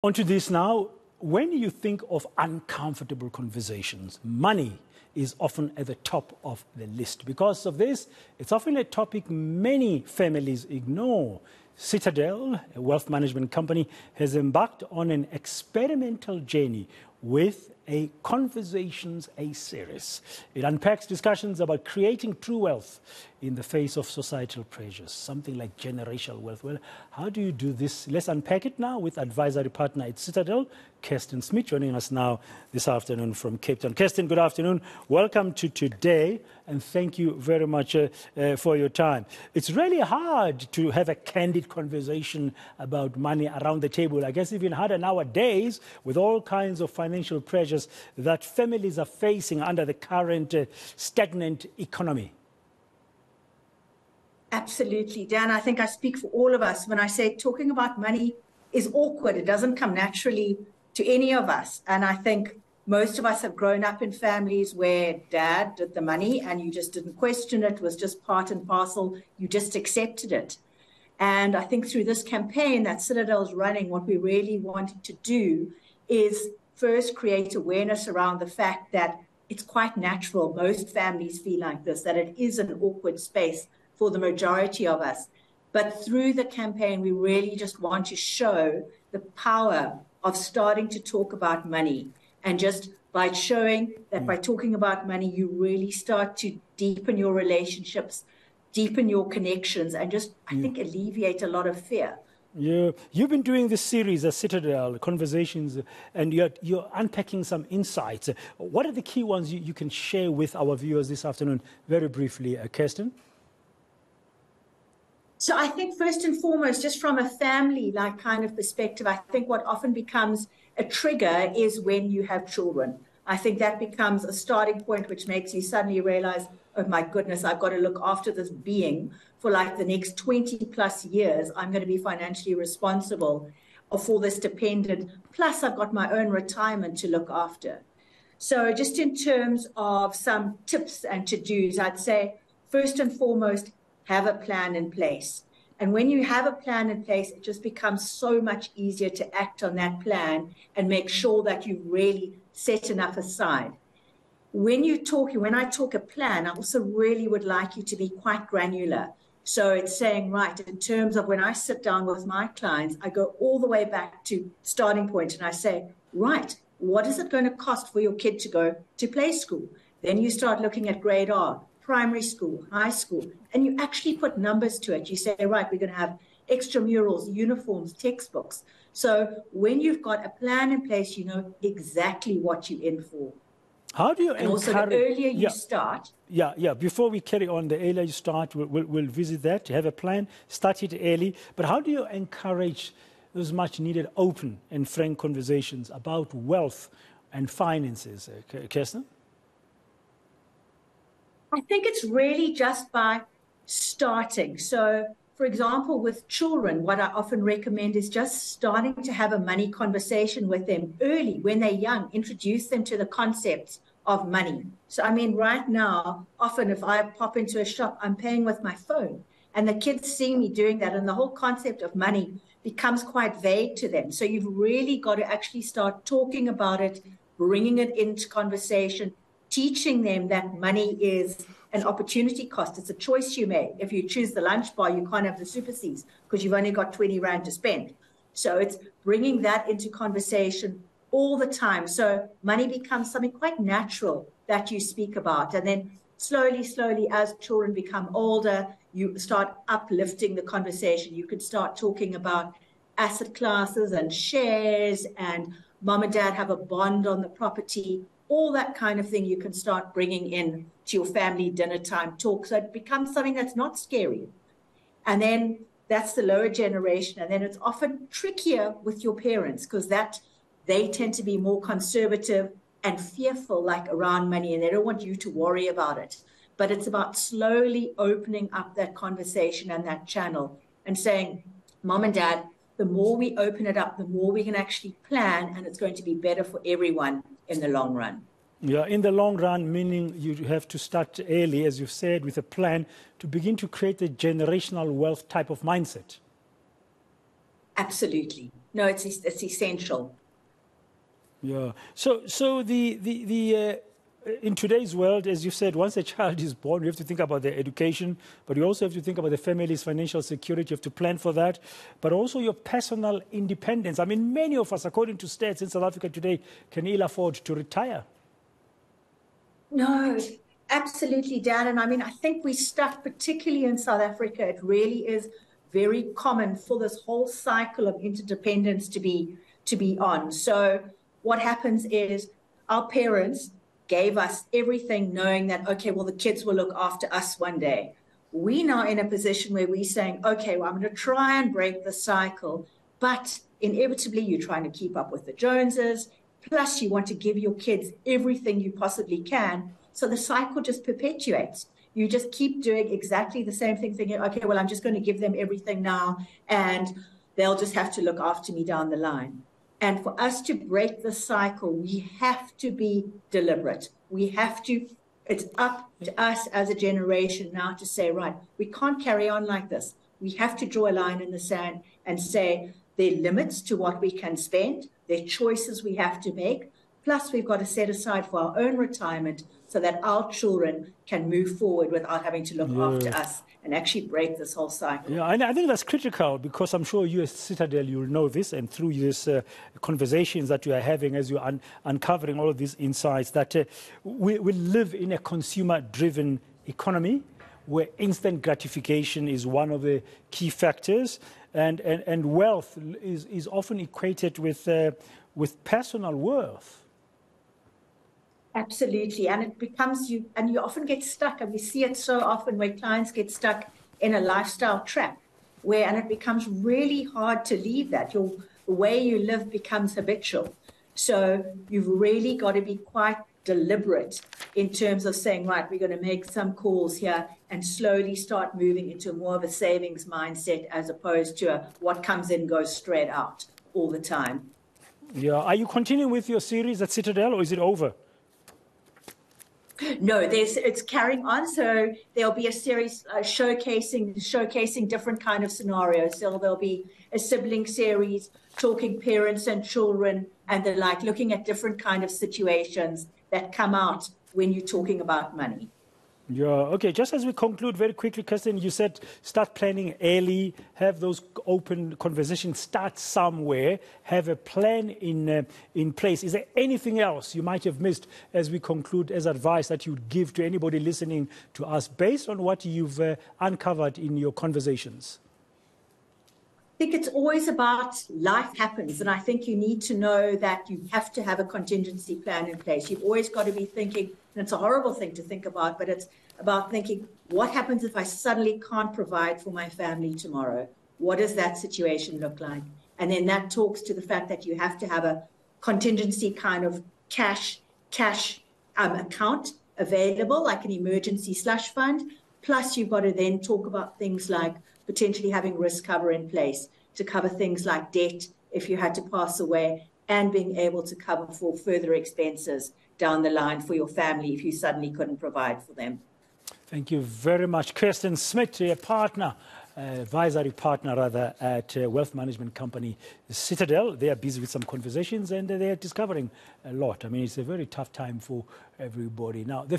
On to this now. When you think of uncomfortable conversations, money is often at the top of the list. Because of this, it's often a topic many families ignore. Citadel, a wealth management company, has embarked on an experimental journey with a Conversations A series. It unpacks discussions about creating true wealth in the face of societal pressures, something like generational wealth. Well, how do you do this? Let's unpack it now with advisory partner at Citadel, Kirsten Smit, joining us now this afternoon from Cape Town. Kirsten, good afternoon. Welcome to today, and thank you very much for your time. It's really hard to have a candid conversation about money around the table. I guess even harder nowadays with all kinds of financial pressures that families are facing under the current stagnant economy. Absolutely, Dan. I think I speak for all of us when I say talking about money is awkward. It doesn't come naturally to any of us. And I think most of us have grown up in families where dad did the money and you just didn't question it. It was just part and parcel. You just accepted it. And I think through this campaign that Citadel's running, what we really wanted to do is first create awareness around the fact that it's quite natural. Most families feel like this, that it is an awkward space for the majority of us. But through the campaign, we really just want to show the power of starting to talk about money. And just by showing that by talking about money, you really start to deepen your relationships, deepen your connections, and just, I think, alleviate a lot of fear. Yeah, you've been doing this series at Citadel, Conversations, and you're unpacking some insights. What are the key ones you can share with our viewers this afternoon, very briefly, Kirsten? So I think first and foremost, just from a family-like kind of perspective, I think what often becomes a trigger is when you have children. I think that becomes a starting point, which makes you suddenly realize, oh my goodness, I've got to look after this being for like the next 20 plus years. I'm going to be financially responsible for this dependent. Plus, I've got my own retirement to look after. So just in terms of some tips and to-dos, I'd say first and foremost, have a plan in place. And when you have a plan in place, it just becomes so much easier to act on that plan and make sure that you really set enough aside. When I talk a plan, I also really would like you to be quite granular. So it's saying, right, in terms of when I sit down with my clients, I go all the way back to starting point and I say, right, what is it going to cost for your kid to go to play school? Then you start looking at grade R, primary school, high school, and you actually put numbers to it. You say, right, we're going to have extramurals, uniforms, textbooks. So when you've got a plan in place, you know exactly what you're in for. How do you and also, the earlier you start. Before we carry on, the earlier you start, we'll visit that. You have a plan, start it early. But how do you encourage those much needed open and frank conversations about wealth and finances, Kirsten? I think it's really just by starting. So, for example, with children, what I often recommend is just starting to have a money conversation with them early when they're young, introduce them to the concepts of money. So, I mean, right now, often if I pop into a shop, I'm paying with my phone and the kids see me doing that and the whole concept of money becomes quite vague to them. So you've really got to actually start talking about it, bringing it into conversation, teaching them that money is an opportunity cost. It's a choice you make. If you choose the lunch bar, you can't have the Super Cs because you've only got 20 Rand to spend. So it's bringing that into conversation all the time. So money becomes something quite natural that you speak about. And then slowly, as children become older, you start uplifting the conversation. You could start talking about asset classes and shares, and mom and dad have a bond on the property. All that kind of thing you can start bringing in to your family dinner time talk. So it becomes something that's not scary. And then that's the lower generation. And then it's often trickier with your parents because they tend to be more conservative and fearful, like around money, and they don't want you to worry about it. But it's about slowly opening up that conversation and that channel and saying, mom and dad, the more we open it up, the more we can actually plan, and it's going to be better for everyone in the long run. Yeah, in the long run, meaning you have to start early, as you've said, with a plan to begin to create a generational wealth type of mindset. Absolutely. No, it's essential. Yeah. So in today's world, as you said, once a child is born, you have to think about their education, but you also have to think about the family's financial security. You have to plan for that, but also your personal independence. I mean, many of us, according to stats in South Africa today, can ill afford to retire. No, absolutely, Dan. And I mean, I think we're stuck, particularly in South Africa. It really is very common for this whole cycle of interdependence to be on. So what happens is our parents gave us everything knowing that, okay, well, the kids will look after us one day. We're now in a position where we're saying, okay, well, I'm going to try and break the cycle, but inevitably you're trying to keep up with the Joneses, plus you want to give your kids everything you possibly can. So the cycle just perpetuates. You just keep doing exactly the same thing, thinking, okay, well, I'm just going to give them everything now, and they'll just have to look after me down the line. And for us to break the cycle, we have to be deliberate. We have to, it's up to us as a generation now to say, right, we can't carry on like this. We have to draw a line in the sand and say there are limits to what we can spend, there are choices we have to make, plus we've got to set aside for our own retirement so that our children can move forward without having to look after us and actually break this whole cycle. Yeah, and I think that's critical because I'm sure you as Citadel, you'll know this, and through these conversations that you are having as you're uncovering all of these insights, that we live in a consumer-driven economy where instant gratification is one of the key factors, and wealth is often equated with personal worth. Absolutely. And it becomes you often get stuck, and we see it so often where clients get stuck in a lifestyle trap and it becomes really hard to leave that. The way you live becomes habitual. So you've really got to be quite deliberate in terms of saying, right, we're going to make some calls here and slowly start moving into more of a savings mindset as opposed to what comes in goes straight out all the time. Yeah. Are you continuing with your series at Citadel, or is it over? No, it's carrying on. So there'll be a series showcasing different kind of scenarios. So there'll be a sibling series talking parents and children and the like, looking at different kind of situations that come out when you're talking about money. Yeah, okay. Just as we conclude very quickly, Kirsten, you said start planning early, have those open conversations, start somewhere, have a plan in place. Is there anything else you might have missed as we conclude as advice that you'd give to anybody listening to us based on what you've uncovered in your conversations? I think it's always about life happens, and I think you need to know that you have to have a contingency plan in place. You've always got to be thinking, and it's a horrible thing to think about, but it's about thinking, what happens if I suddenly can't provide for my family tomorrow? What does that situation look like? And then that talks to the fact that you have to have a contingency kind of cash account available, like an emergency slush fund. Plus, you've got to then talk about things like potentially having risk cover in place to cover things like debt if you had to pass away, and being able to cover for further expenses down the line for your family if you suddenly couldn't provide for them. Thank you very much. Kirsten Smit, a partner, advisory partner rather, at wealth management company Citadel. They are busy with some conversations and they are discovering a lot. I mean, it's a very tough time for everybody. Now, the